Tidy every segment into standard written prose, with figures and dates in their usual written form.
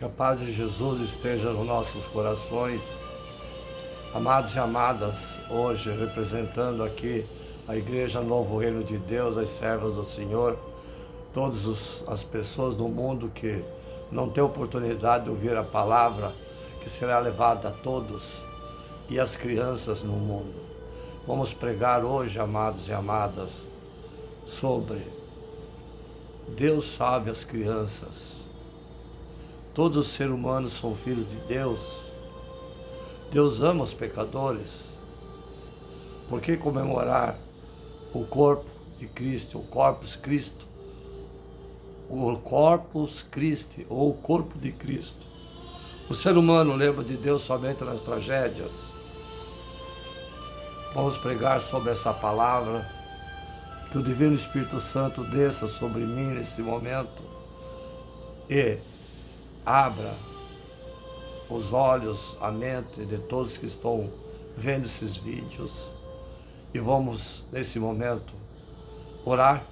Que a paz de Jesus esteja nos nossos corações. Amados e amadas, hoje representando aqui a Igreja Novo Reino de Deus, as servas do Senhor, todas as pessoas do mundo que não têm oportunidade de ouvir a palavra, que será levada a todos, e as crianças no mundo. Vamos pregar hoje, amados e amadas, sobre Deus salve as crianças. Todos os seres humanos são filhos de Deus. Deus ama os pecadores. Por que comemorar o corpo de Cristo, o Corpus Christi, o Corpus Christi, ou o corpo de Cristo? O ser humano lembra de Deus somente nas tragédias. Vamos pregar sobre essa palavra, que o Divino Espírito Santo desça sobre mim nesse momento e abra os olhos, a mente de todos que estão vendo esses vídeos. E vamos, nesse momento, orar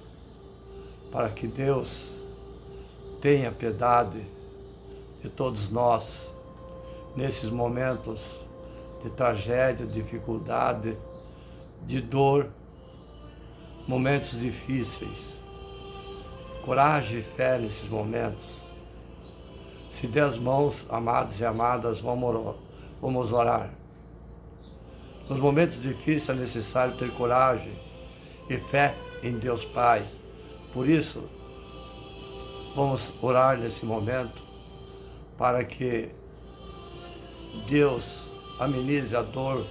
para que Deus tenha piedade de todos nós, nesses momentos de tragédia, dificuldade, de dor, momentos difíceis. Coragem e fé nesses momentos. Se der as mãos, amados e amadas, vamos orar. Nos momentos difíceis é necessário ter coragem e fé em Deus Pai. Por isso, vamos orar nesse momento para que Deus amenize a dor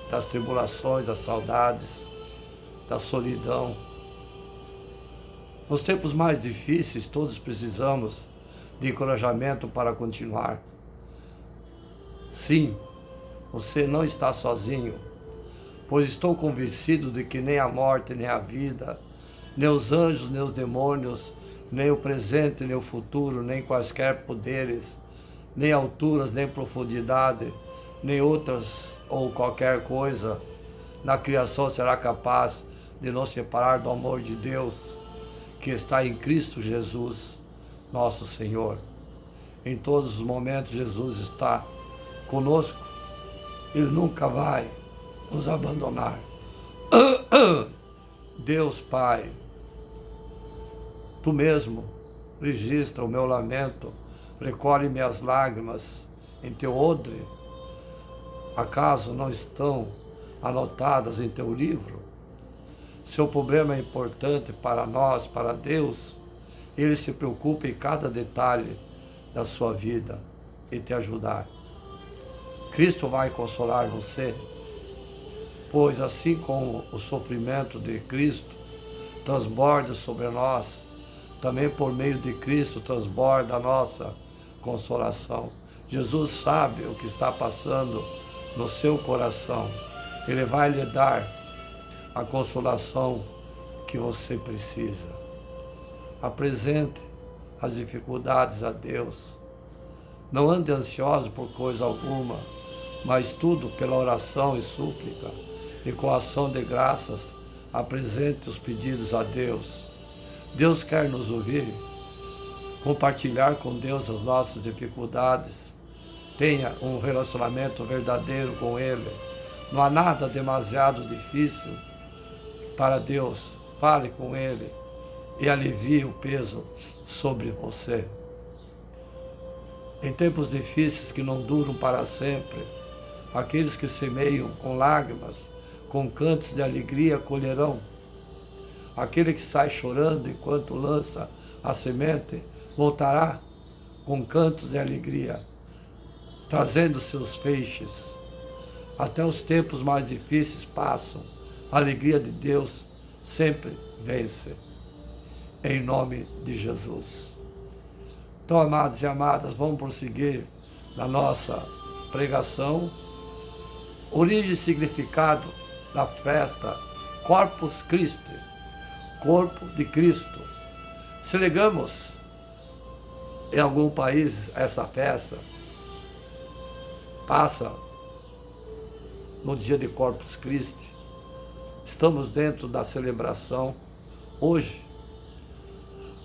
das tribulações, das saudades, da solidão. Nos tempos mais difíceis, todos precisamos de encorajamento para continuar. Sim, você não está sozinho, pois estou convencido de que nem a morte, nem a vida, nem os anjos, nem os demônios, nem o presente, nem o futuro, nem quaisquer poderes, nem alturas, nem profundidade, nem outras ou qualquer coisa na criação será capaz de nos separar do amor de Deus que está em Cristo Jesus, nosso Senhor. Em todos os momentos Jesus está conosco. Ele nunca vai nos abandonar. Deus Pai, Tu mesmo registra o meu lamento, recolhe minhas lágrimas em Teu odre. Acaso não estão anotadas em Teu livro? Seu problema é importante para nós, para Deus. Ele se preocupa em cada detalhe da sua vida e te ajudar. Cristo vai consolar você, pois assim como o sofrimento de Cristo transborda sobre nós, também por meio de Cristo transborda a nossa consolação. Jesus sabe o que está passando no seu coração. Ele vai lhe dar a consolação que você precisa. Apresente as dificuldades a Deus. Não ande ansioso por coisa alguma, mas tudo pela oração e súplica, e com ação de graças, apresente os pedidos a Deus. Deus quer nos ouvir, compartilhar com Deus as nossas dificuldades. Tenha um relacionamento verdadeiro com Ele. Não há nada demasiado difícil para Deus. Fale com Ele e alivie o peso sobre você. Em tempos difíceis que não duram para sempre, aqueles que semeiam com lágrimas, com cantos de alegria colherão. Aquele que sai chorando enquanto lança a semente, voltará com cantos de alegria, trazendo seus feixes. Até os tempos mais difíceis passam, a alegria de Deus sempre vence. Em nome de Jesus. Então, amados e amadas, vamos prosseguir na nossa pregação. Origem e significado da festa Corpus Christi, Corpo de Cristo. Celebramos em algum país essa festa, passa no dia de Corpus Christi. Estamos dentro da celebração hoje.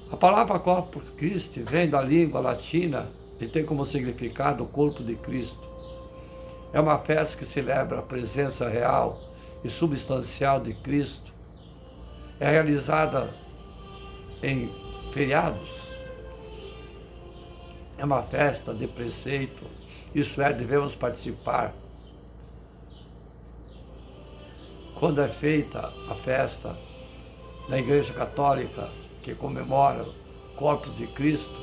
A palavra Corpus Christi vem da língua latina e tem como significado o corpo de Cristo. É uma festa que celebra a presença real e substancial de Cristo. É realizada em feriados. É uma festa de preceito, isso é, devemos participar. Quando é feita a festa da Igreja Católica, que comemora o Corpus de Cristo,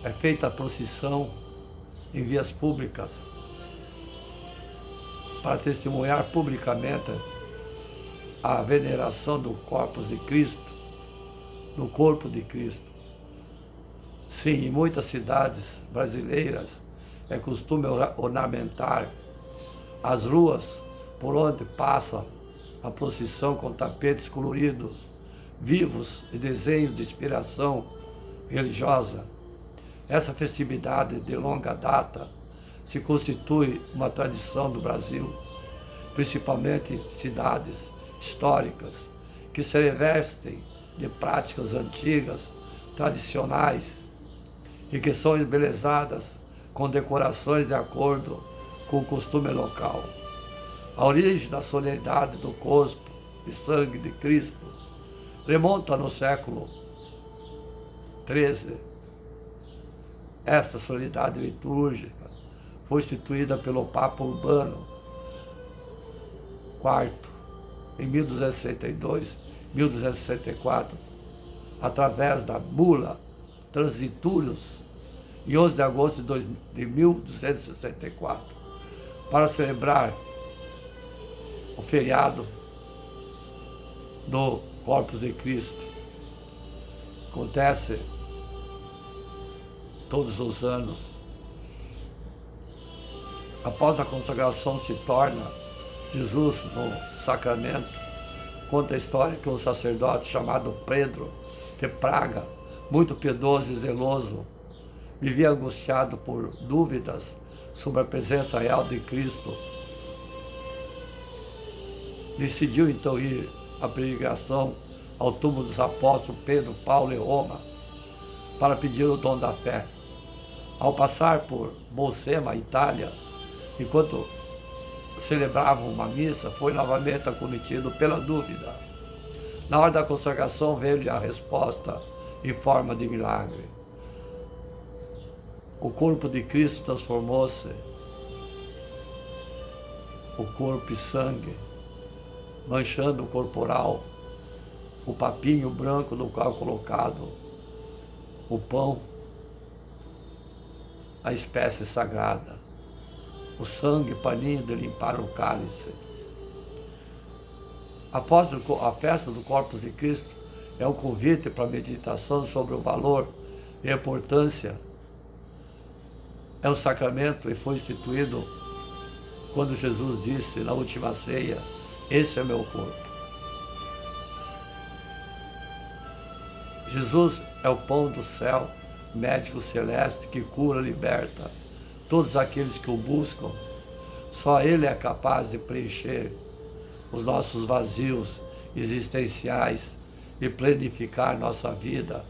é feita a procissão em vias públicas para testemunhar publicamente a veneração do Corpus de Cristo, do corpo de Cristo. Sim, em muitas cidades brasileiras é costume ornamentar as ruas por onde passa a procissão com tapetes coloridos, vivos e desenhos de inspiração religiosa. Essa festividade de longa data se constitui uma tradição do Brasil, principalmente cidades históricas que se revestem de práticas antigas, tradicionais, e que são embelezadas com decorações de acordo com o costume local. A origem da solenidade do corpo e sangue de Cristo remonta no século XIII. Esta solenidade litúrgica foi instituída pelo Papa Urbano IV em 1262, 1264, através da bula Transiturius, em 11 de agosto de 1264, para celebrar o feriado do Corpus de Cristo. Acontece todos os anos. Após a consagração se torna Jesus no sacramento. Conta a história que um sacerdote chamado Pedro de Praga, muito piedoso e zeloso, vivia angustiado por dúvidas sobre a presença real de Cristo. Decidiu então ir à peregrinação ao túmulo dos apóstolos Pedro, Paulo e Roma para pedir o dom da fé. Ao passar por Bolsena, Itália, enquanto celebravam uma missa, foi novamente acometido pela dúvida. Na hora da consagração veio-lhe a resposta em forma de milagre. O corpo de Cristo transformou-se, o corpo e sangue, manchando o corporal, o papinho branco no qual colocado o pão, a espécie sagrada, o sangue, paninho de limpar o cálice. A festa do Corpus de Cristo é um convite para a meditação sobre o valor e a importância. É um sacramento e foi instituído quando Jesus disse na última ceia: esse é meu corpo. Jesus é o pão do céu, médico celeste que cura, liberta todos aqueles que o buscam. Só Ele é capaz de preencher os nossos vazios existenciais e planificar nossa vida.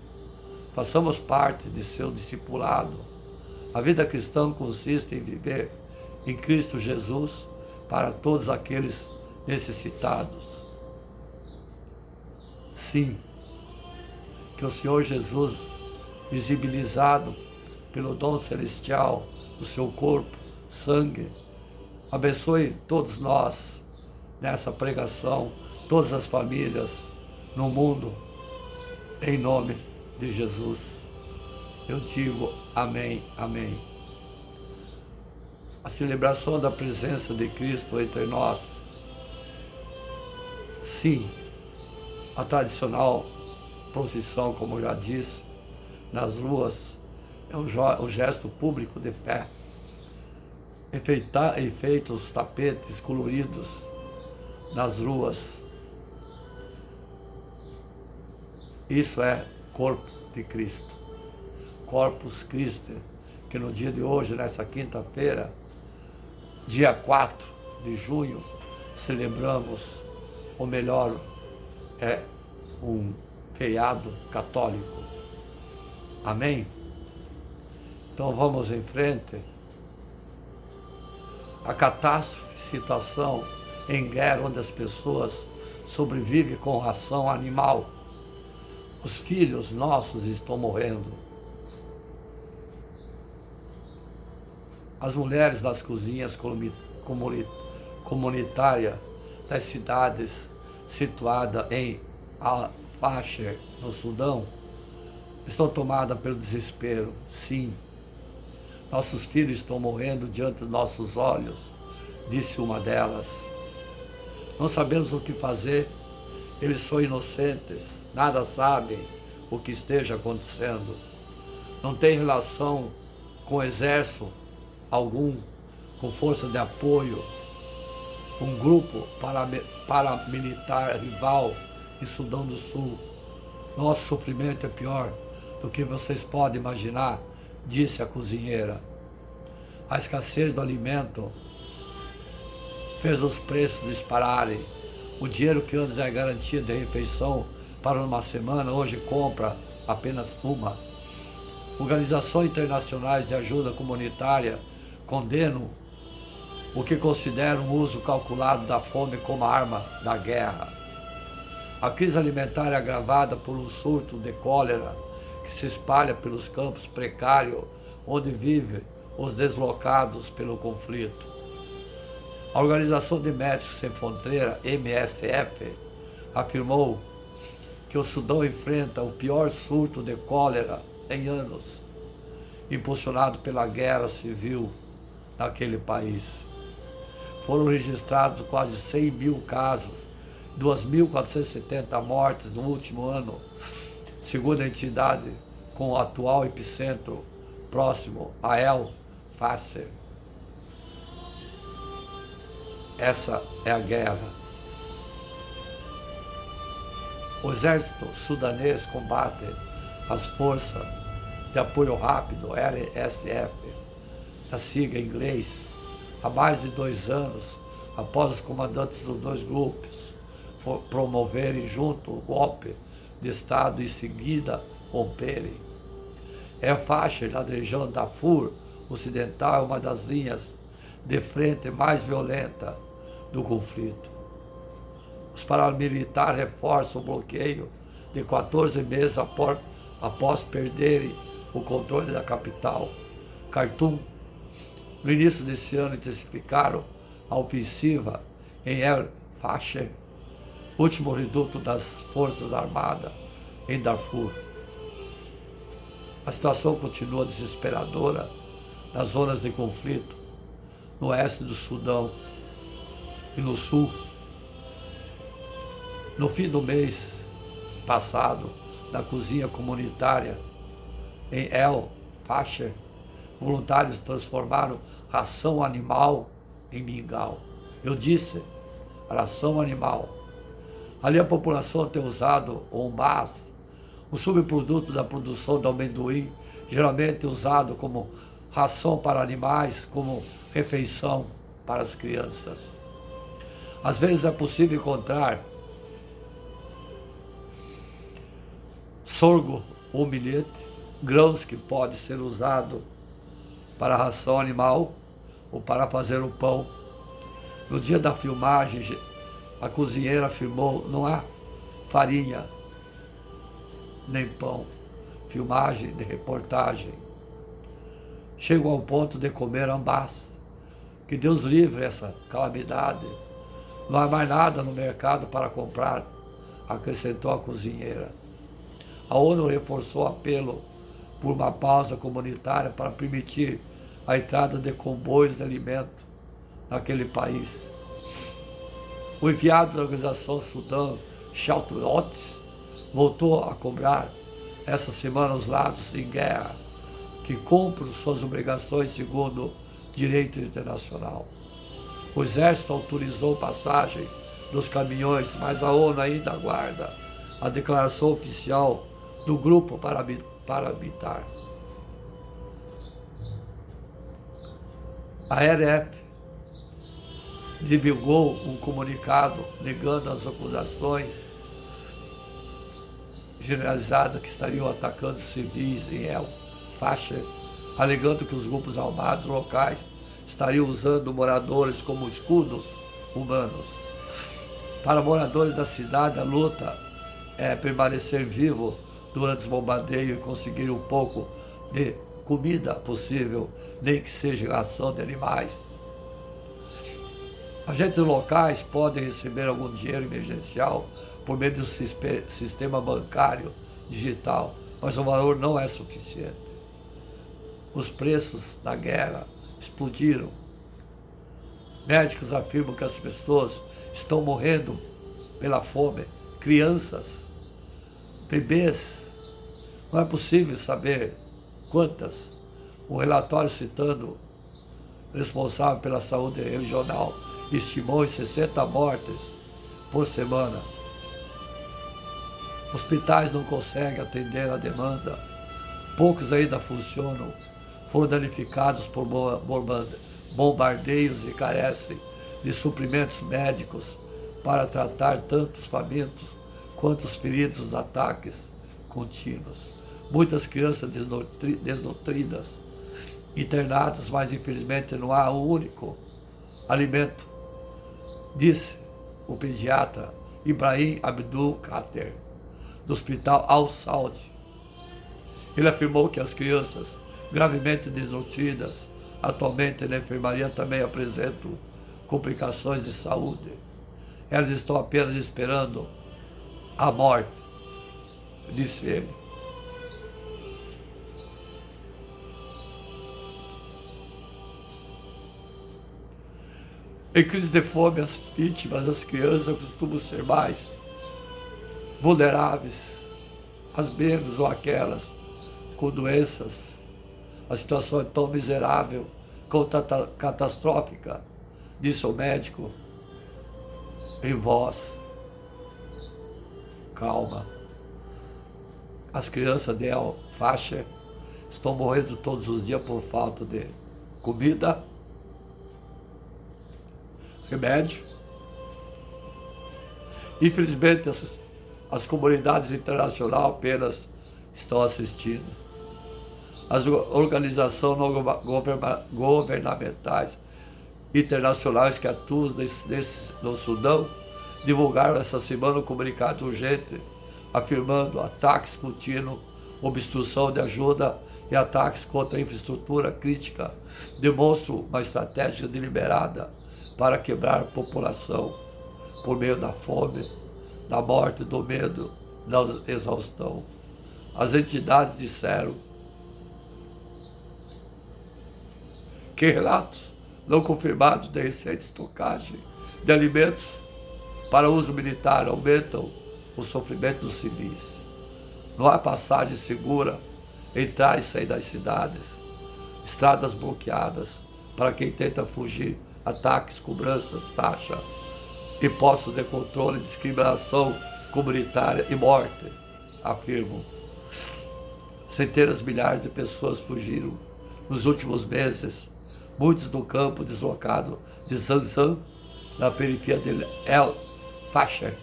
Façamos parte de seu discipulado. A vida cristã consiste em viver em Cristo Jesus para todos aqueles necessitados. Sim, que o Senhor Jesus, visibilizado pelo dom celestial do seu corpo, sangue, abençoe todos nós nessa pregação, todas as famílias no mundo, em nome de Jesus. Eu digo amém, amém. A celebração da presença de Cristo entre nós. Sim, a tradicional procissão, como já disse, nas ruas, é um gesto público de fé. Enfeitos os tapetes coloridos nas ruas. Isso é corpo de Cristo. Corpus Christi, que no dia de hoje, nessa quinta-feira, dia 4 de junho, celebramos, ou melhor, é um feriado católico. Amém? Então vamos em frente. A catástrofe, situação em guerra onde as pessoas sobrevivem com ração animal. Os filhos nossos estão morrendo. As mulheres das cozinhas comunitárias das cidades situadas em Al-Fasher, no Sudão, estão tomadas pelo desespero. Sim, nossos filhos estão morrendo diante dos nossos olhos, disse uma delas. Não sabemos o que fazer, eles são inocentes, nada sabem o que esteja acontecendo. Não tem relação com exército algum, com força de apoio, um grupo paramilitar rival em Sudão do Sul. Nosso sofrimento é pior do que vocês podem imaginar, disse a cozinheira. A escassez do alimento fez os preços dispararem. O dinheiro que antes era garantia de refeição para uma semana, hoje compra apenas uma. Organizações internacionais de ajuda comunitária condenam o que consideram um uso calculado da fome como arma da guerra. A crise alimentar é agravada por um surto de cólera que se espalha pelos campos precários onde vivem os deslocados pelo conflito. A Organização de Médicos Sem Fronteira, MSF, afirmou que o Sudão enfrenta o pior surto de cólera em anos, impulsionado pela guerra civil naquele país. Foram registrados quase 100 mil casos, 2.470 mortes no último ano, segundo a entidade, com o atual epicentro próximo a El-Fasher. Essa é a guerra. O exército sudanês combate as forças de apoio rápido, RSF, da sigla em inglês, há mais de 2 anos, após os comandantes dos dois grupos promoverem junto o golpe de Estado e em seguida romperem. El-Fasher, na região Darfur Ocidental, é uma das linhas de frente mais violenta do conflito. Os paramilitares reforçam o bloqueio de 14 meses após perderem o controle da capital, Khartoum. No início desse ano, intensificaram a ofensiva em El-Fasher, último reduto das Forças Armadas em Darfur. A situação continua desesperadora nas zonas de conflito, no oeste do Sudão e no sul. No fim do mês passado, na cozinha comunitária em El-Fasher, voluntários transformaram ração animal em mingau. Eu disse, ração animal. Ali a população tem usado o umbás, um subproduto da produção do amendoim, geralmente usado como ração para animais, como refeição para as crianças. Às vezes é possível encontrar sorgo ou milhete, grãos que podem ser usados para a ração animal ou para fazer o pão. No dia da filmagem, a cozinheira afirmou: não há farinha nem pão. Filmagem de reportagem. Chego ao ponto de comer ambás. Que Deus livre essa calamidade. Não há mais nada no mercado para comprar, acrescentou a cozinheira. A ONU reforçou o apelo por uma pausa comunitária para permitir a entrada de comboios de alimento naquele país. O enviado da organização Sudão, Shelton Oates, voltou a cobrar essa semana os lados em guerra que cumprem suas obrigações segundo o direito internacional. O exército autorizou passagem dos caminhões, mas a ONU ainda aguarda a declaração oficial do grupo paramilitar. A RF divulgou um comunicado negando as acusações generalizadas que estariam atacando civis em El-Fasher, alegando que os grupos armados locais estariam usando moradores como escudos humanos. Para moradores da cidade, a luta é permanecer vivo durante os bombardeios e conseguir um pouco de comida possível, nem que seja ração de animais. Agentes locais podem receber algum dinheiro emergencial por meio do sistema bancário digital, mas o valor não é suficiente. Os preços da guerra explodiram. Médicos afirmam que as pessoas estão morrendo pela fome, crianças, bebês. Não é possível saber quantas. O relatório citando o responsável pela saúde regional estimou em 60 mortes por semana. Hospitais não conseguem atender a demanda. Poucos ainda funcionam. Foram danificados por bombardeios e carecem de suprimentos médicos para tratar tanto os famintos quanto os feridos dos ataques contínuos. Muitas crianças desnutridas, internadas, mas infelizmente não há um único alimento, disse o pediatra Ibrahim Abdul Khater, do Hospital Al-Saud. Ele afirmou que as crianças gravemente desnutridas atualmente na enfermaria também apresentam complicações de saúde. Elas estão apenas esperando a morte, disse ele. Em crise de fome, as vítimas, as crianças, costumam ser mais vulneráveis, as menos ou aquelas com doenças. A situação é tão miserável quanto catastrófica, disse o médico em voz calma. As crianças de El-Fasher estão morrendo todos os dias por falta de comida, remédio. Infelizmente, as comunidades internacionais apenas estão assistindo. As organizações não governamentais internacionais que atuam no Sudão divulgaram essa semana um comunicado urgente afirmando ataques contínuos, obstrução de ajuda e ataques contra a infraestrutura crítica demonstram uma estratégia deliberada para quebrar a população por meio da fome, da morte, do medo, da exaustão. As entidades disseram que relatos não confirmados de recente estocagem de alimentos para uso militar aumentam o sofrimento dos civis. Não há passagem segura, entrar e sair das cidades, estradas bloqueadas para quem tenta fugir, ataques, cobranças, taxa, impostos de controle, discriminação comunitária e morte, afirmam. Centenas de milhares de pessoas fugiram nos últimos meses, muitos do campo deslocado de Zanzan, na periferia de El-Fasher,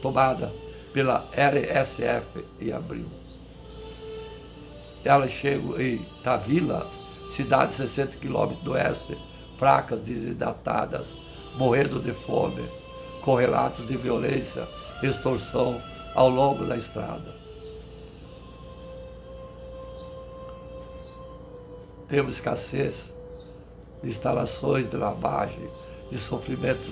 tomada pela RSF em abril. Elas chegam em Tavila, cidade de 60 quilômetros do oeste, fracas, desidratadas, morrendo de fome, com relatos de violência e extorsão ao longo da estrada. Temos escassez de instalações de lavagem, de suprimentos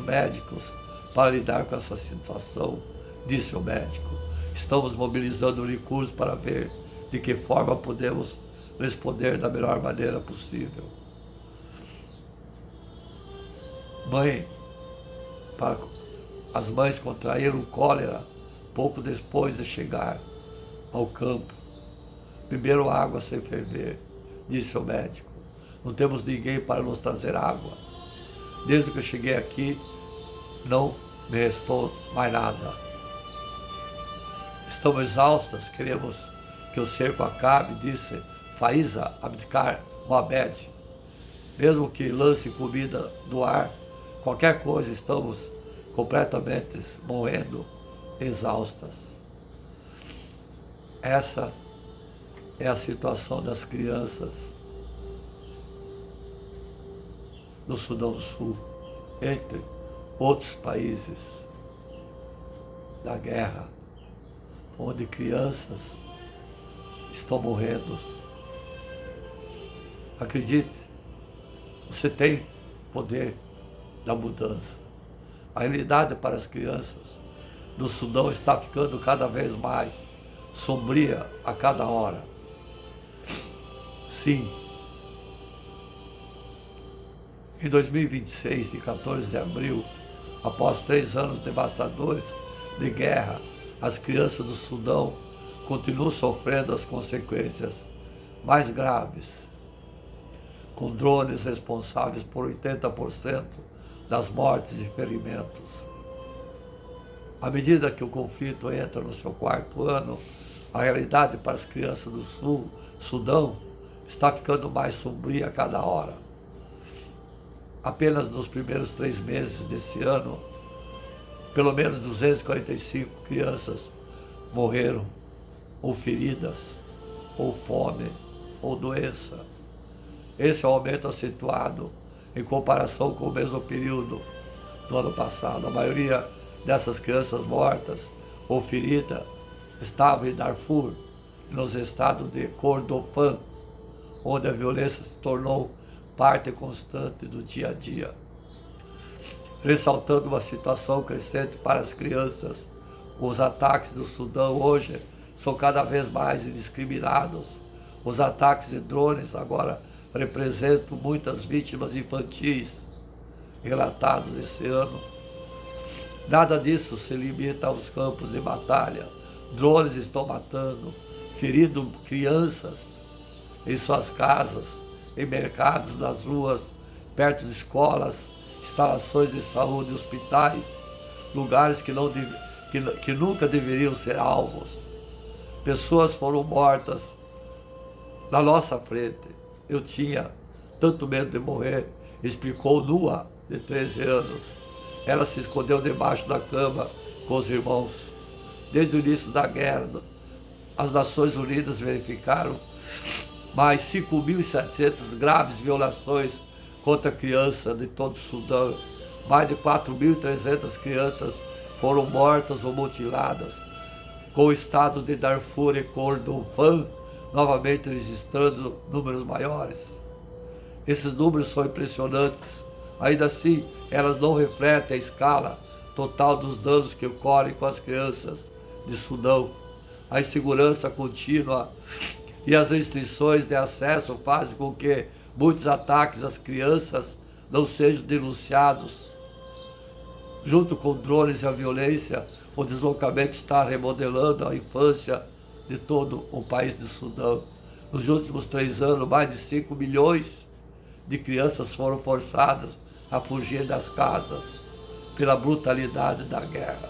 médicos para lidar com essa situação, disse o médico. Estamos mobilizando recursos para ver de que forma podemos responder da melhor maneira possível. As mães contraíram cólera pouco depois de chegar ao campo. Beberam água sem ferver, disse o médico. Não temos ninguém para nos trazer água. Desde que eu cheguei aqui, não me restou mais nada. Estamos exaustas, queremos que o cerco acabe, disse Faiza Abdikar Mohamed. Mesmo que lance comida do ar, qualquer coisa, estamos completamente morrendo, exaustas. Essa é a situação das crianças do Sudão do Sul, entre outros países da guerra, onde crianças estão morrendo. Acredite, você tem poder da mudança. A realidade para as crianças do Sudão está ficando cada vez mais sombria a cada hora. Sim, em 2026, de 14 de abril, após 3 anos devastadores de guerra, as crianças do Sudão continuam sofrendo as consequências mais graves, com drones responsáveis por 80% das mortes e ferimentos. À medida que o conflito entra no seu 4º ano, a realidade para as crianças do Sudão está ficando mais sombria a cada hora. Apenas nos primeiros 3 meses desse ano, pelo menos 245 crianças morreram, ou feridas, ou fome, ou doença. Esse é um aumento acentuado em comparação com o mesmo período do ano passado. A maioria dessas crianças mortas ou feridas estavam em Darfur, nos estados de Kordofan, onde a violência se tornou parte constante do dia a dia. Ressaltando uma situação crescente para as crianças, os ataques do Sudão hoje são cada vez mais indiscriminados. Os ataques de drones agora representam muitas vítimas infantis relatados esse ano. Nada disso se limita aos campos de batalha. Drones estão matando, ferindo crianças em suas casas, em mercados, nas ruas, perto de escolas, instalações de saúde, hospitais, lugares que nunca deveriam ser alvos. Pessoas foram mortas na nossa frente. Eu tinha tanto medo de morrer, explicou Nua, de 13 anos. Ela se escondeu debaixo da cama com os irmãos. Desde o início da guerra, as Nações Unidas verificaram mais 5.700 graves violações contra crianças de todo o Sudão. Mais de 4.300 crianças foram mortas ou mutiladas, com o estado de Darfur e Kordofan novamente registrando números maiores. Esses números são impressionantes. Ainda assim, elas não refletem a escala total dos danos que ocorrem com as crianças de Sudão. A insegurança contínua e as restrições de acesso fazem com que muitos ataques às crianças não sejam denunciados. Junto com drones e a violência, o deslocamento está remodelando a infância de todo o país do Sudão. Nos últimos 3 anos, mais de 5 milhões de crianças foram forçadas a fugir das casas pela brutalidade da guerra.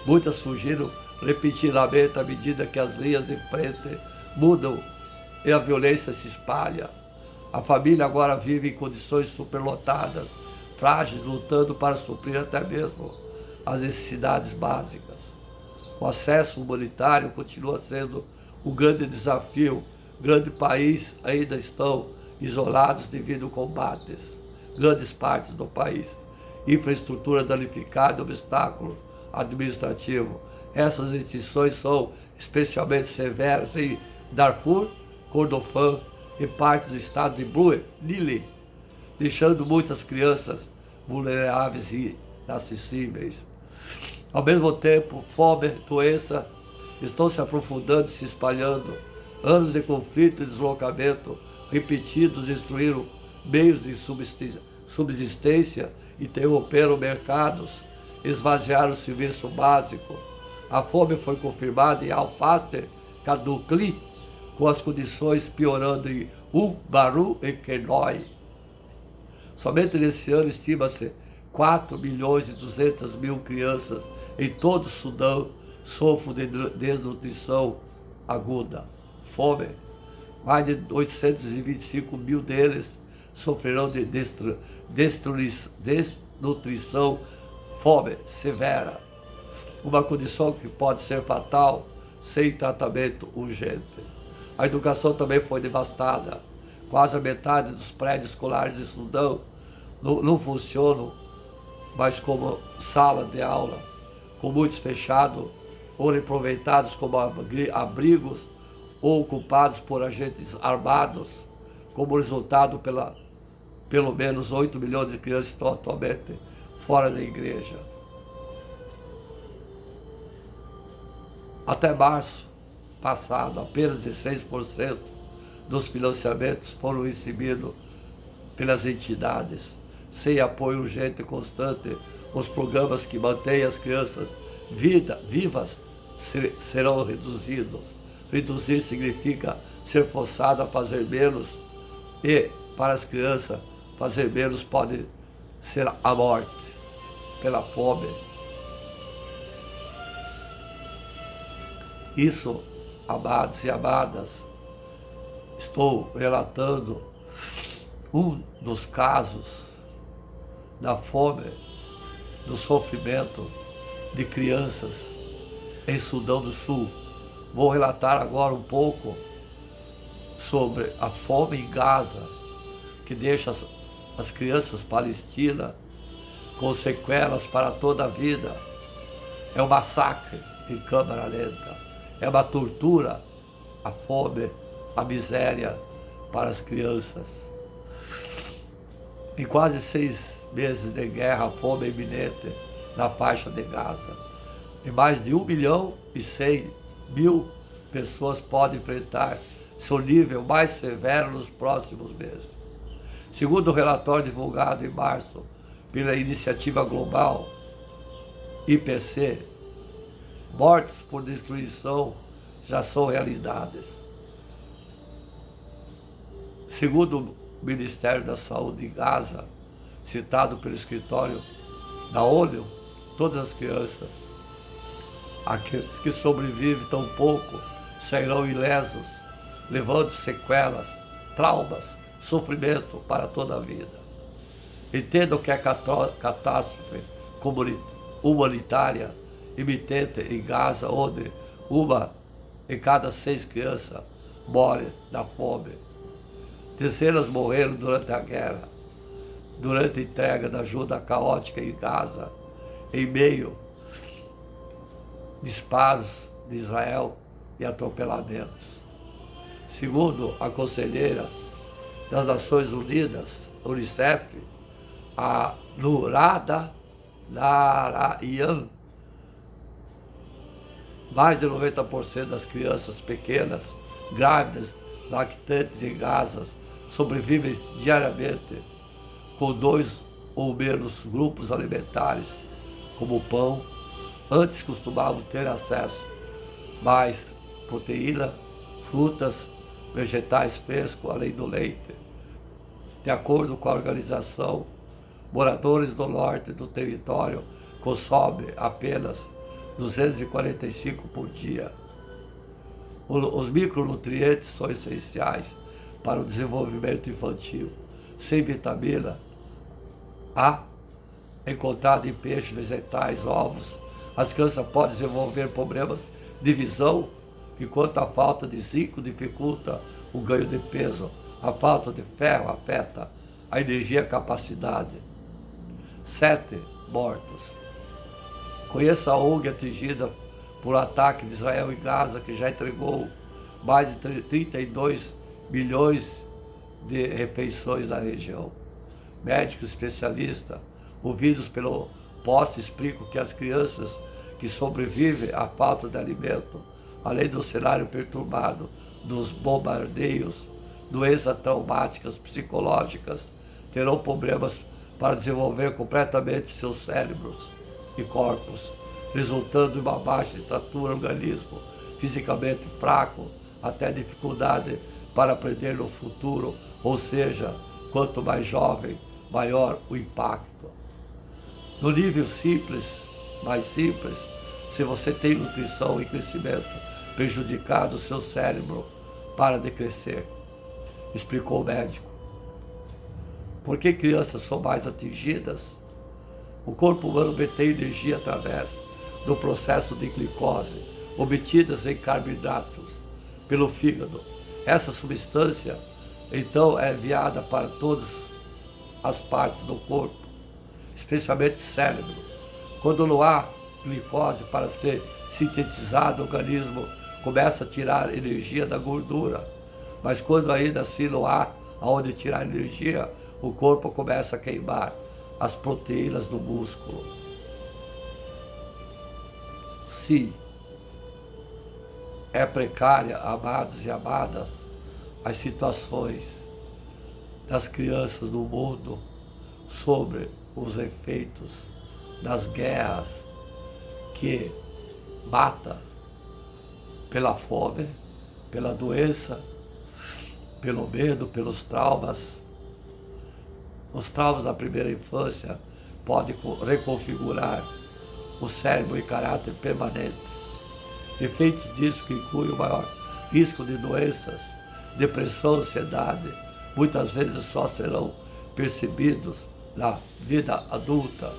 Muitas fugiram repetidamente à medida que as linhas de frente mudam e a violência se espalha. A família agora vive em condições superlotadas, frágeis, lutando para suprir até mesmo as necessidades básicas. O acesso humanitário continua sendo um grande desafio. Grande país ainda estão isolados devido a combates. Grandes partes do país. Infraestrutura danificada, obstáculo administrativo. Essas restrições são especialmente severas em Darfur, Kordofan e partes do estado de Blue Nile, deixando muitas crianças vulneráveis e inacessíveis. Ao mesmo tempo, fome, doença estão se aprofundando e se espalhando. Anos de conflito e deslocamento repetidos destruíram meios de subsistência, interromperam mercados, esvaziaram o serviço básico. A fome foi confirmada em Al-Fasser, Kadukli, com as condições piorando em Baru e Kenoi. Somente nesse ano estima-se 4.200.000 crianças em todo o Sudão sofrem de desnutrição aguda, fome. Mais de 825 mil deles sofrerão de desnutrição, fome severa, uma condição que pode ser fatal sem tratamento urgente. A educação também foi devastada. Quase a metade dos prédios escolares de Sudão não funcionam mais como sala de aula, com muitos fechados ou aproveitados como abrigos ou ocupados por agentes armados. Como resultado, pelo menos 8 milhões de crianças estão atualmente fora da igreja. Até março passado, apenas 16% dos financiamentos foram recebidos pelas entidades. Sem apoio urgente e constante, os programas que mantêm as crianças vivas serão reduzidos. Reduzir significa ser forçado a fazer menos, e para as crianças, fazer menos pode ser a morte pela fome. Isso, amados e amadas, estou relatando um dos casos da fome, do sofrimento de crianças em Sudão do Sul. Vou relatar agora um pouco sobre a fome em Gaza, que deixa as crianças palestinas com sequelas para toda a vida. É um massacre em câmara lenta, é uma tortura, a fome, a miséria para as crianças. Em quase 6 meses de guerra, a fome é iminente na faixa de Gaza. E mais de 1.100.000 pessoas podem enfrentar seu nível mais severo nos próximos meses. Segundo o relatório divulgado em março pela Iniciativa Global, IPC, mortes por destruição já são realidades. Segundo o Ministério da Saúde em Gaza, citado pelo escritório da ONU, todas as crianças, aqueles que sobrevivem tão pouco, sairão ilesos, levando sequelas, traumas, sofrimento para toda a vida. Entendam que a catástrofe humanitária iminente em Gaza, onde 1 em cada 6 crianças morre da fome. Dezenas morreram durante a guerra, durante a entrega da ajuda caótica em Gaza, em meio a disparos de Israel e atropelamentos. Segundo a conselheira das Nações Unidas, Unicef, a Nurada Narayan, mais de 90% das crianças pequenas, grávidas, lactantes em Gaza sobrevivem diariamente com 2 ou menos grupos alimentares, como o pão. Antes costumavam ter acesso mais proteína, frutas, vegetais frescos, além do leite. De acordo com a organização, moradores do norte do território consomem apenas 245 por dia. Os micronutrientes são essenciais para o desenvolvimento infantil. Sem vitamina A, encontrada em peixes, vegetais, ovos, as crianças podem desenvolver problemas de visão, enquanto a falta de zinco dificulta o ganho de peso. A falta de ferro afeta a energia e a capacidade. 7 mortos. Conheça a ONG atingida por ataque de Israel em Gaza, que já entregou mais de 32 milhões de refeições na região. Médicos especialistas, ouvidos pelo poste, explicam que as crianças que sobrevivem à falta de alimento, além do cenário perturbado dos bombardeios, doenças traumáticas psicológicas, terão problemas para desenvolver completamente seus cérebros e corpos, resultando em uma baixa estatura, organismo fisicamente fraco, até dificuldade para aprender no futuro, ou seja, quanto mais jovem, maior o impacto. No nível simples, mais simples, se você tem nutrição e crescimento prejudicado, seu cérebro para de crescer, explicou o médico. Por que crianças são mais atingidas? O corpo humano obtém energia através do processo de glicose, obtidas em carboidratos pelo fígado. Essa substância, então, é enviada para todas as partes do corpo, especialmente o cérebro. Quando não há glicose para ser sintetizado, o organismo começa a tirar energia da gordura. Mas quando ainda assim não há aonde tirar energia, o corpo começa a queimar as proteínas do músculo. Se é precária, amados e amadas, as situações das crianças no mundo sobre os efeitos das guerras que mata pela fome, pela doença, pelo medo, pelos traumas. Os traumas da primeira infância podem reconfigurar o cérebro em caráter permanente. Efeitos disso que incluem o maior risco de doenças, depressão, ansiedade, muitas vezes só serão percebidos na vida adulta.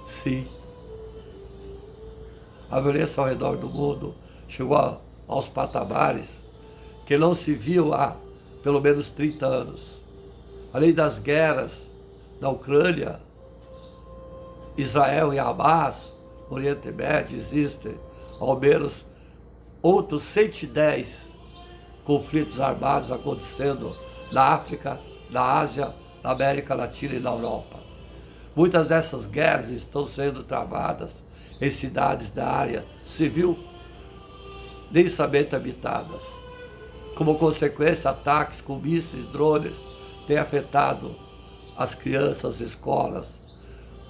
Sim, a violência ao redor do mundo chegou aos patamares que não se viu há pelo menos 30 anos. Além das guerras na Ucrânia, Israel e Hamas, no Oriente Médio, existem ao menos outros 110 conflitos armados acontecendo na África, na Ásia, na América Latina e na Europa. Muitas dessas guerras estão sendo travadas em cidades da área civil densamente habitadas. Como consequência, ataques com mísseis, drones, têm afetado as crianças, as escolas,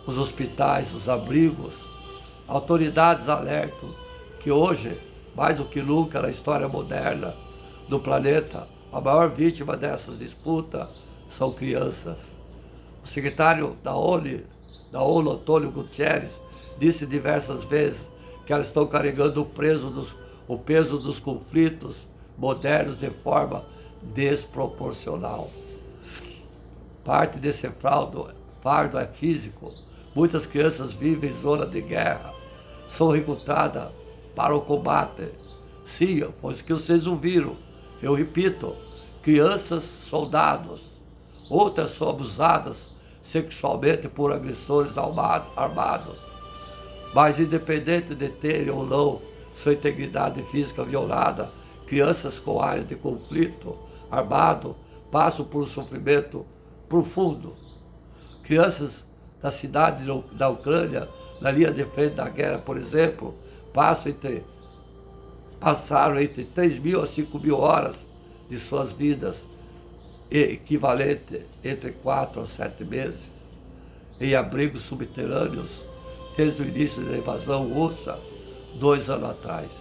os hospitais, os abrigos. Autoridades alertam que hoje, mais do que nunca na história moderna do planeta, a maior vítima dessas disputas são crianças. O secretário da ONU, Antônio Guterres, disse diversas vezes que elas estão carregando o peso dos conflitos modernos de forma desproporcional. Parte desse fardo é físico. Muitas crianças vivem em zona de guerra, são recrutadas para o combate. Sim, foi isso que vocês ouviram. Eu repito, crianças soldados. Outras são abusadas sexualmente por agressores armados. Mas independente de terem ou não sua integridade física violada, crianças com área de conflito armado passam por um sofrimento profundo. Crianças da cidade da Ucrânia, na linha de frente da guerra, por exemplo, passaram entre 3.000 a 5.000 horas de suas vidas, equivalente entre 4 a 7 meses, em abrigos subterrâneos, desde o início da invasão russa, 2 anos atrás.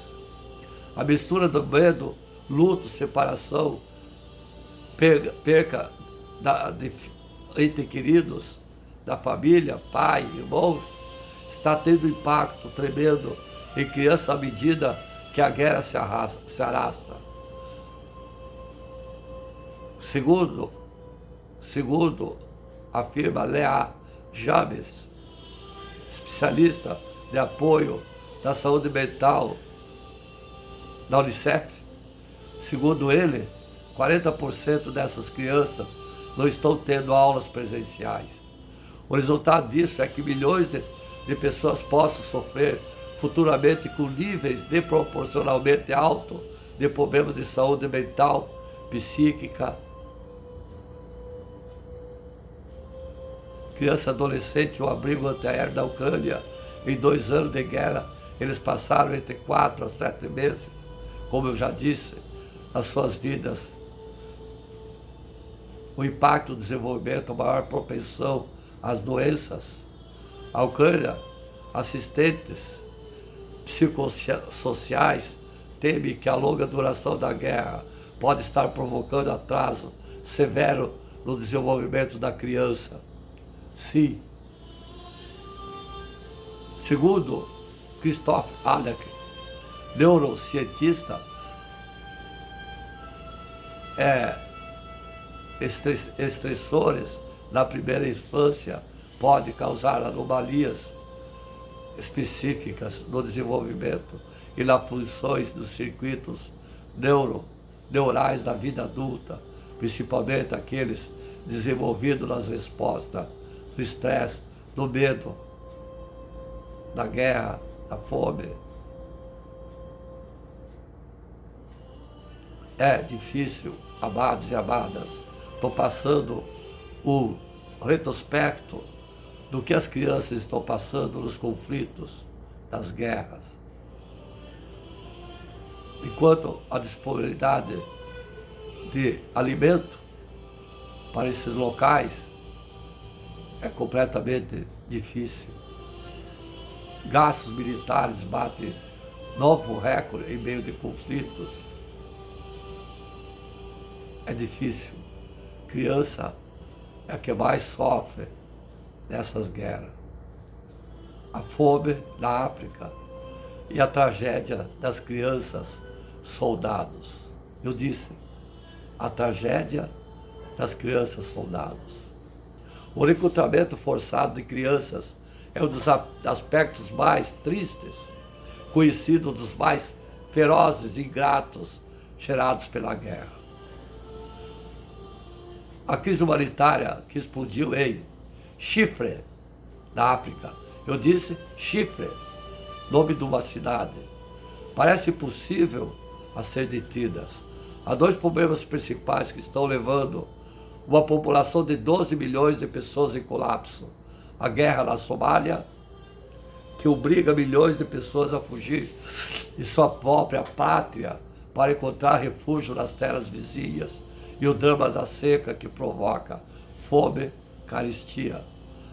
A mistura do medo, luto, separação, perca entre queridos, da família, pai, irmãos, está tendo impacto tremendo em criança à medida que a guerra se arrasta. Segundo afirma Lea James, especialista de apoio da saúde mental da Unicef, segundo ele, 40% dessas crianças não estão tendo aulas presenciais. O resultado disso é que milhões de pessoas possam sofrer futuramente com níveis desproporcionalmente altos de problemas de saúde mental, psíquica. Criança e adolescente, o abrigo antiaéreo da Ucrânia, em 2 anos de guerra, eles passaram entre 4 a 7 meses, como eu já disse, nas suas vidas. O impacto do desenvolvimento, a maior propensão às doenças. A Ucrânia, assistentes psicossociais, teme que a longa duração da guerra pode estar provocando atraso severo no desenvolvimento da criança. Sim. Segundo Christoph Alec, neurocientista, estressores na primeira infância podem causar anomalias específicas no desenvolvimento e nas funções dos circuitos neurais da vida adulta, principalmente aqueles desenvolvidos nas respostas do estresse, do medo, da guerra, da fome. É difícil, amados e amadas. Estou passando o retrospecto do que as crianças estão passando nos conflitos, das guerras. Enquanto a disponibilidade de alimento para esses locais é completamente difícil. Gastos militares batem novo recorde em meio de conflitos. É difícil. Criança é a que mais sofre nessas guerras. A fome na África e a tragédia das crianças soldados. Eu disse, a tragédia das crianças soldados. O recrutamento forçado de crianças é um dos aspectos mais tristes, conhecido dos mais ferozes e ingratos gerados pela guerra. A crise humanitária que explodiu em Chifre, na África. Eu disse Chifre, nome de uma cidade. Parece impossível a ser detidas. Há dois problemas principais que estão levando uma população de 12 milhões de pessoas em colapso. A guerra na Somália, que obriga milhões de pessoas a fugir de sua própria pátria para encontrar refúgio nas terras vizinhas. E o drama da seca que provoca fome, carestia.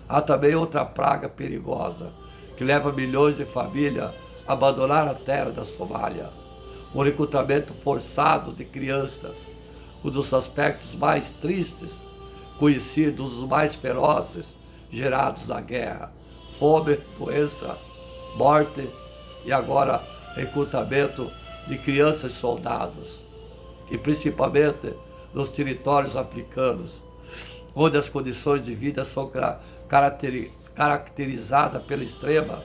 Há também outra praga perigosa que leva milhões de famílias a abandonar a terra da Somália. O recrutamento forçado de crianças, um dos aspectos mais tristes, conhecidos, os mais ferozes, gerados na guerra. Fome, doença, morte e agora recrutamento de crianças e soldados. E principalmente nos territórios africanos, onde as condições de vida são caracterizadas pela extrema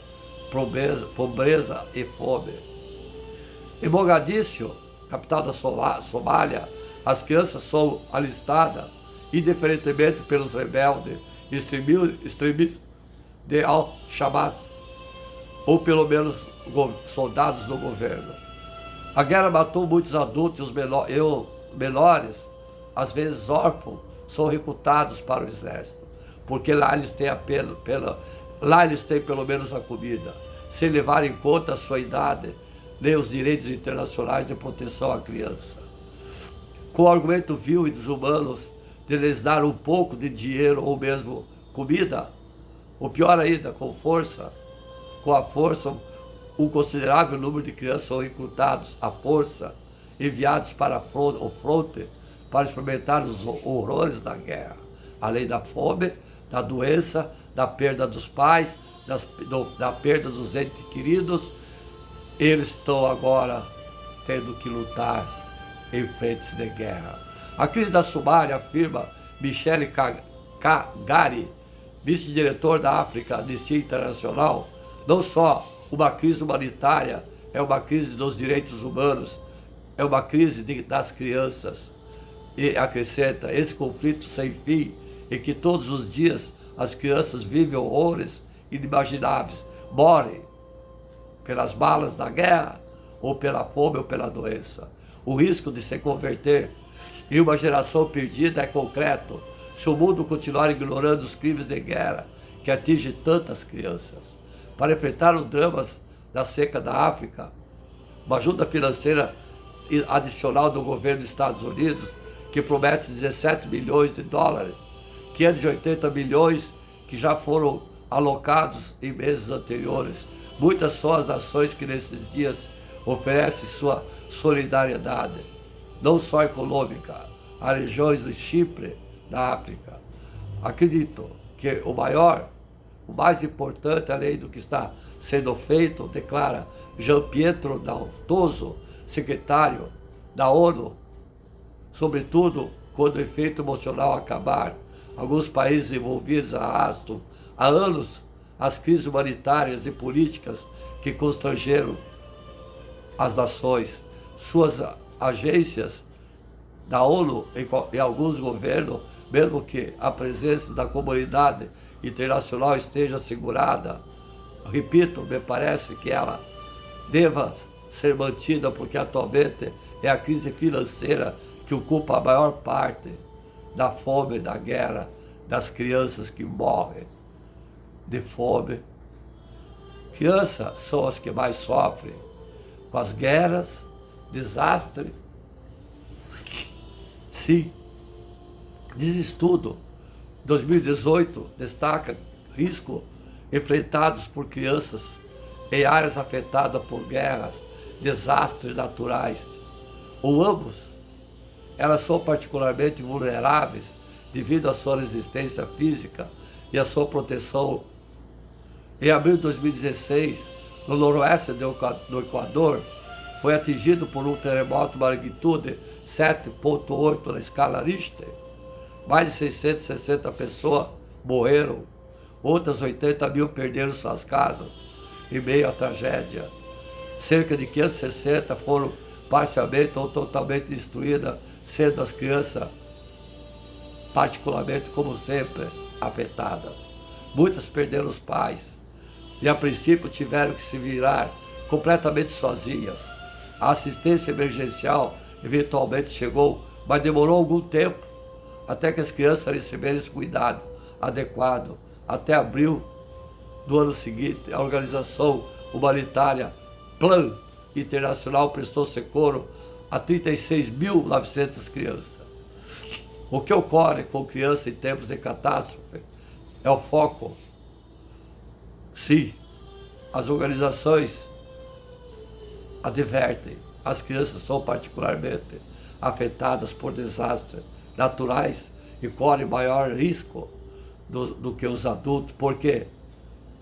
pobreza e fome. Em Mogadíscio, capital da Somália, as crianças são alistadas indiferentemente pelos rebeldes extremistas de Al-Shabaab, ou pelo menos soldados do governo. A guerra matou muitos adultos e os menores, às vezes órfãos, são recrutados para o exército, porque lá eles têm pelo menos a comida, sem levar em conta a sua idade, nem os direitos internacionais de proteção à criança. Com o argumento vil e desumano de lhes dar um pouco de dinheiro ou mesmo comida, ou pior ainda, com a força, um considerável número de crianças são recrutados à força, enviados para o fronte para experimentar os horrores da guerra, além da fome, da doença, da perda dos pais, da perda dos entes queridos. Eles estão agora tendo que lutar em frentes de guerra. A crise da Somália, afirma Michele Kagari, vice-diretor da África Anistia Internacional, não só uma crise humanitária, é uma crise dos direitos humanos, é uma crise das crianças. E acrescenta, esse conflito sem fim, em que todos os dias as crianças vivem horrores inimagináveis, morrem pelas balas da guerra, ou pela fome ou pela doença. O risco de se converter em uma geração perdida é concreto, se o mundo continuar ignorando os crimes de guerra que atingem tantas crianças. Para enfrentar os dramas da seca da África, uma ajuda financeira adicional do governo dos Estados Unidos, que promete 17 bilhões de dólares, 580 bilhões que já foram alocados em meses anteriores. Muitas são as nações que nesses dias oferecem sua solidariedade, não só econômica, a regiões do Chipre, da África. Acredito que o mais importante, além do que está sendo feito, declara Jean Pietro Daltoso, secretário da ONU, sobretudo quando o efeito emocional acabar. Alguns países envolvidos arrastam há anos as crises humanitárias e políticas que constrangeram as nações. Suas agências da ONU e alguns governos, mesmo que a presença da comunidade internacional esteja assegurada, repito, me parece que ela deva ser mantida, porque atualmente é a crise financeira que ocupa a maior parte da fome, da guerra, das crianças que morrem de fome. Crianças são as que mais sofrem com as guerras, desastre. Sim, diz estudo, 2018 destaca risco enfrentados por crianças em áreas afetadas por guerras, desastres naturais, ou ambos. Elas são particularmente vulneráveis devido à sua resistência física e à sua proteção. Em abril de 2016, no noroeste do Equador, foi atingido por um terremoto de magnitude 7,8 na escala Richter. Mais de 660 pessoas morreram, outras 80 mil perderam suas casas em meio à tragédia. Cerca de 560 foram parcialmente ou totalmente destruídas, sendo as crianças particularmente, como sempre, afetadas. Muitas perderam os pais e a princípio tiveram que se virar completamente sozinhas. A assistência emergencial eventualmente chegou, mas demorou algum tempo até que as crianças receberem esse cuidado adequado. Até abril do ano seguinte, a organização humanitária Plan Internacional prestou socorro a 36.900 crianças. O que ocorre com crianças em tempos de catástrofe é o foco. Sim, as organizações advertem, as crianças são particularmente afetadas por desastres naturais e correm maior risco do que os adultos, porque,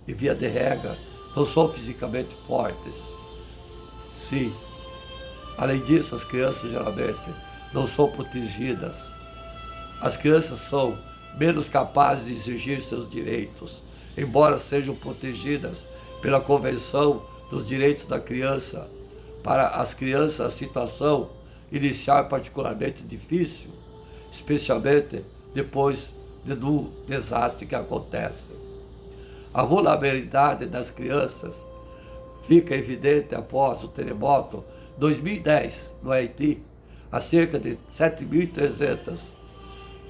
em via de regra, não são fisicamente fortes. Sim, além disso, as crianças geralmente não são protegidas. As crianças são menos capazes de exigir seus direitos, embora sejam protegidas pela Convenção dos Direitos da Criança. Para as crianças, a situação inicial é particularmente difícil, especialmente depois do desastre que acontece. A vulnerabilidade das crianças fica evidente após o terremoto 2010 no Haiti. Há cerca de 7.300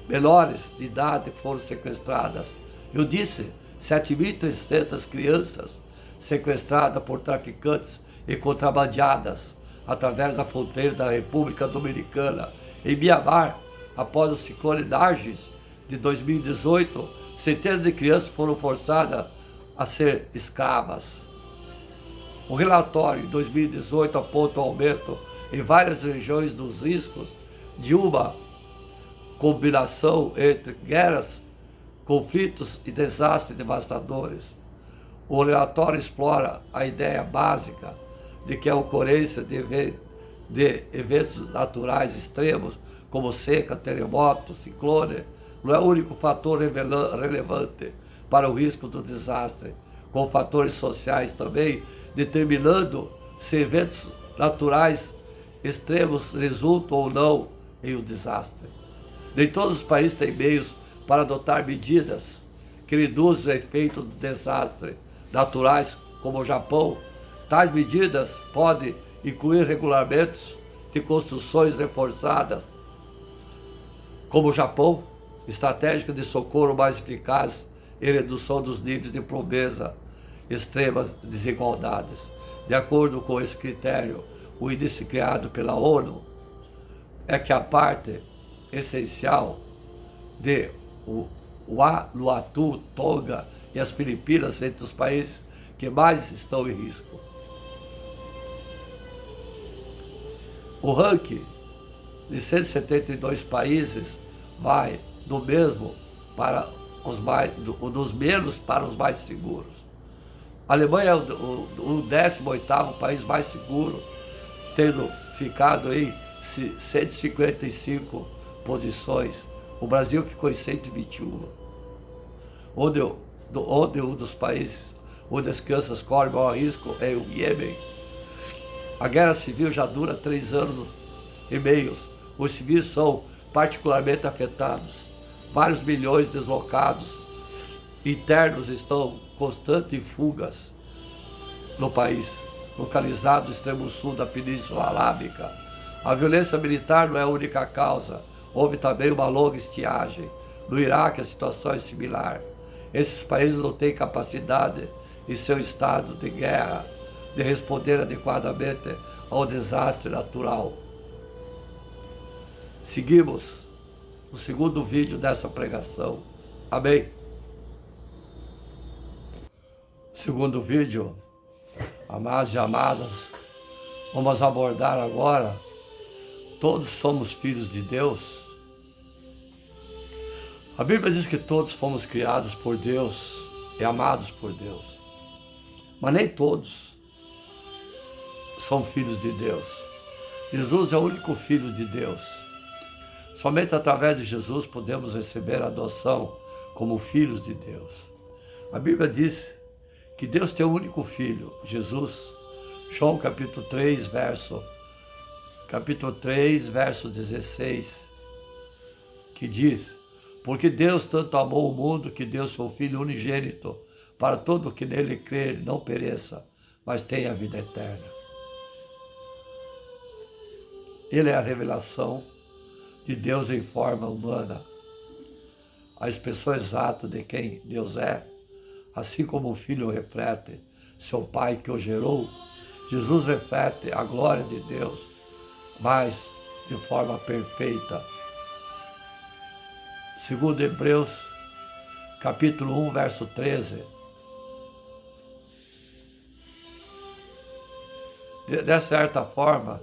menores de idade foram sequestradas. Eu disse 7.300 crianças sequestradas por traficantes e contrabandeadas através da fronteira da República Dominicana. Em Mianmar, após o ciclone Nargis de 2018, centenas de crianças foram forçadas a ser escravas. O relatório de 2018 aponta o aumento em várias regiões dos riscos de uma combinação entre guerras, conflitos e desastres devastadores. O relatório explora a ideia básica de que a ocorrência de eventos naturais extremos, como seca, terremoto, ciclone, não é o único fator relevante para o risco do desastre, com fatores sociais também, determinando se eventos naturais extremos resultam ou não em um desastre. Nem todos os países têm meios para adotar medidas que reduzem o efeito do desastre naturais, como o Japão. Tais medidas podem incluir regulamentos de construções reforçadas, como o Japão, estratégica de socorro mais eficaz e redução dos níveis de pobreza, extremas desigualdades. De acordo com esse critério, o índice criado pela ONU é que a parte essencial de Vanuatu, Tonga e as Filipinas entre os países que mais estão em risco. O ranking de 172 países vai do mesmo para os mais, dos menos para os mais seguros. A Alemanha é o 18º país mais seguro, tendo ficado em 155 posições. O Brasil ficou em 121. Onde um dos países onde as crianças correm maior risco é o Iêmen. A guerra civil já dura 3 anos e meios. Os civis são particularmente afetados. Vários milhões deslocados. Internos estão constantes em fugas no país, localizado no extremo sul da Península Arábica. A violência militar não é a única causa. Houve também uma longa estiagem. No Iraque a situação é similar. Esses países não têm capacidade em seu estado de guerra de responder adequadamente ao desastre natural. Seguimos o segundo vídeo dessa pregação. Amém? Segundo vídeo, amados e amadas, vamos abordar agora: todos somos filhos de Deus? A Bíblia diz que todos fomos criados por Deus e amados por Deus. Mas nem todos são filhos de Deus. Jesus é o único filho de Deus. Somente através de Jesus podemos receber a adoção como filhos de Deus. A Bíblia diz que Deus tem um único filho, Jesus. João capítulo 3, verso 16, que diz: porque Deus tanto amou o mundo que deu seu Filho unigênito, para todo que nele crer não pereça, mas tenha a vida eterna. Ele é a revelação de Deus em forma humana, a expressão exata de quem Deus é. Assim como o Filho reflete seu Pai que o gerou, Jesus reflete a glória de Deus, mas de forma perfeita. Segundo Hebreus, capítulo 1, verso 13. De certa forma,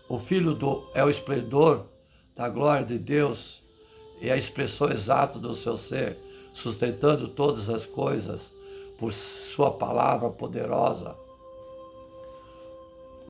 o Filho é o esplendor da glória de Deus e a expressão exata do seu ser, sustentando todas as coisas por sua palavra poderosa.